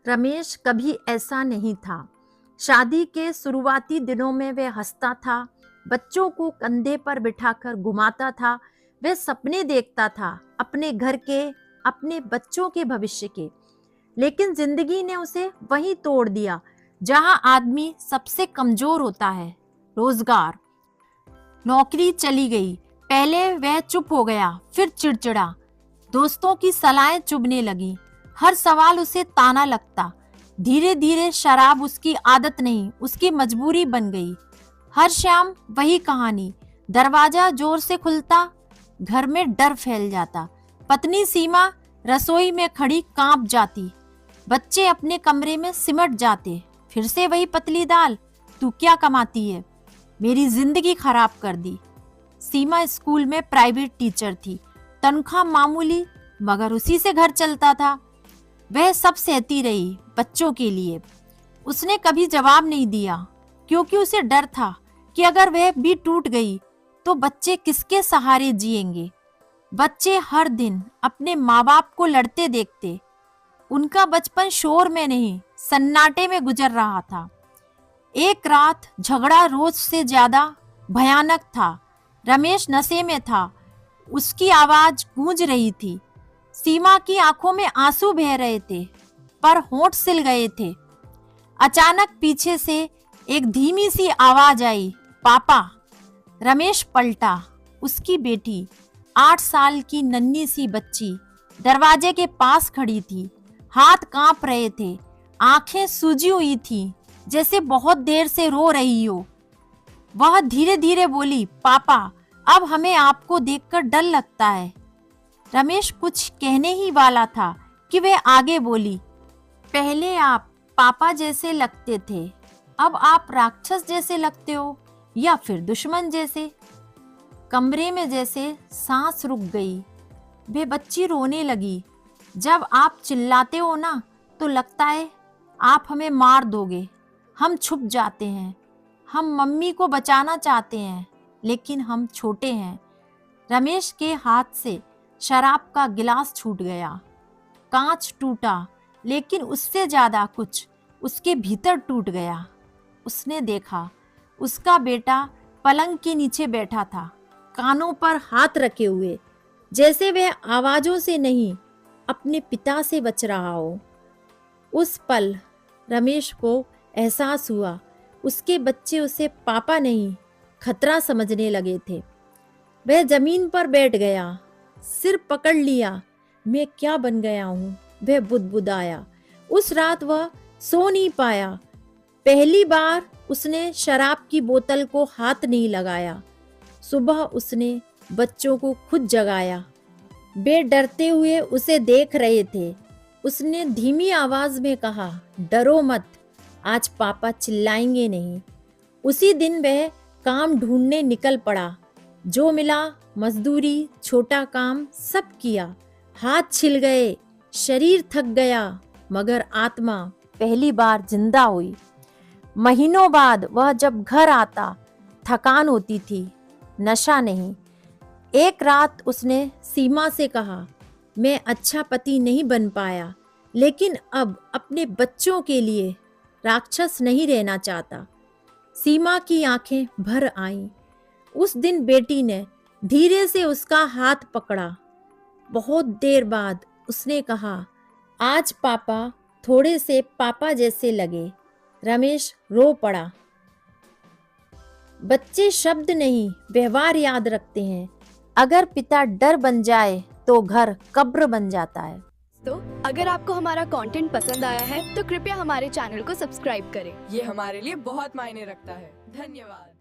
रमेश कभी ऐसा नहीं था। शादी के शुरुआती दिनों में वह हंसता था, बच्चों को कंधे पर बिठाकर घुमाता था। वह सपने देखता था अपने घर के, अपने बच्चों के भविष्य के। लेकिन जिंदगी ने उसे वहीं तोड़ दिया जहां आदमी सबसे कमजोर होता है, रोजगार। नौकरी चली गई। पहले वह चुप हो गया, फिर चिड़चिड़ा। दोस्तों की सलाहें चुभने लगी, हर सवाल उसे ताना लगता। धीरे धीरे शराब उसकी आदत नहीं, उसकी मजबूरी बन गई। हर शाम वही कहानी, दरवाजा जोर से खुलता, घर में डर फैल जाता। पत्नी सीमा रसोई में खड़ी कांप जाती, बच्चे अपने कमरे में सिमट जाते। फिर से वही पतली दाल, तू क्या कमाती है, मेरी जिंदगी खराब कर दी। सीमा स्कूल में प्राइवेट टीचर थी, तनख्वाह मामूली, मगर उसी से घर चलता था। वह सब सहती रही बच्चों के लिए। उसने कभी जवाब नहीं दिया, क्योंकि उसे डर था कि अगर वह भी टूट गई तो बच्चे किसके सहारे जिएंगे। बच्चे हर दिन अपने माँ बाप को लड़ते देखते। उनका बचपन शोर में नहीं, सन्नाटे में गुजर रहा था। एक रात झगड़ा रोज से ज्यादा भयानक था। रमेश नशे में था, उसकी आवाज गूंज रही थी। सीमा की आंखों में आंसू बह रहे थे, पर होंठ सिल गए थे। अचानक पीछे से एक धीमी सी आवाज आई, पापा। रमेश पलटा। उसकी बेटी, 8 साल की नन्ही सी बच्ची, दरवाजे के पास खड़ी थी। हाथ कांप रहे थे, आंखें सूजी हुई थी, जैसे बहुत देर से रो रही हो। वह धीरे धीरे बोली, पापा, अब हमें आपको देखकर डर लगता है। रमेश कुछ कहने ही वाला था कि वह आगे बोली, पहले आप पापा जैसे लगते थे, अब आप राक्षस जैसे लगते हो, या फिर दुश्मन जैसे। कमरे में जैसे सांस रुक गई। वे बच्ची रोने लगी। जब आप चिल्लाते हो ना, तो लगता है आप हमें मार दोगे। हम छुप जाते हैं, हम मम्मी को बचाना चाहते हैं, लेकिन हम छोटे हैं। रमेश के हाथ से शराब का गिलास छूट गया, कांच टूटा, लेकिन उससे ज्यादा कुछ उसके भीतर टूट गया। उसने देखा, उसका बेटा पलंग के नीचे बैठा था, कानों पर हाथ रखे हुए, जैसे वह आवाजों से नहीं, अपने पिता से बच रहा हो। उस पल रमेश को एहसास हुआ, उसके बच्चे उसे पापा नहीं, खतरा समझने लगे थे। वह जमीन पर बैठ गया, सिर पकड़ लिया। मैं क्या बन गया हूँ, वह बुदबुदाया। उस रात वह सो नहीं पाया। पहली बार उसने शराब की बोतल को हाथ नहीं लगाया। सुबह उसने बच्चों को खुद जगाया। वे डरते हुए उसे देख रहे थे। उसने धीमी आवाज में कहा, डरो मत, आज पापा चिल्लाएंगे नहीं। उसी दिन वह काम ढूंढने निकल पड़ा। जो मिला मजदूरी, छोटा काम सब किया। हाथ छिल गए, शरीर थक गया, मगर आत्मा पहली बार जिंदा हुई। महीनों बाद वह जब घर आता, थकान होती थी, नशा नहीं। एक रात उसने सीमा से कहा, मैं अच्छा पति नहीं बन पाया, लेकिन अब अपने बच्चों के लिए राक्षस नहीं रहना चाहता। सीमा की आंखें भर आईं। उस दिन बेटी ने धीरे से उसका हाथ पकड़ा। बहुत देर बाद उसने कहा, आज पापा थोड़े से पापा जैसे लगे। रमेश रो पड़ा। बच्चे शब्द नहीं, व्यवहार याद रखते हैं। अगर पिता डर बन जाए तो घर कब्र बन जाता है। तो अगर आपको हमारा कंटेंट पसंद आया है तो कृपया हमारे चैनल को सब्सक्राइब करें। ये हमारे लिए बहुत मायने रखता है। धन्यवाद।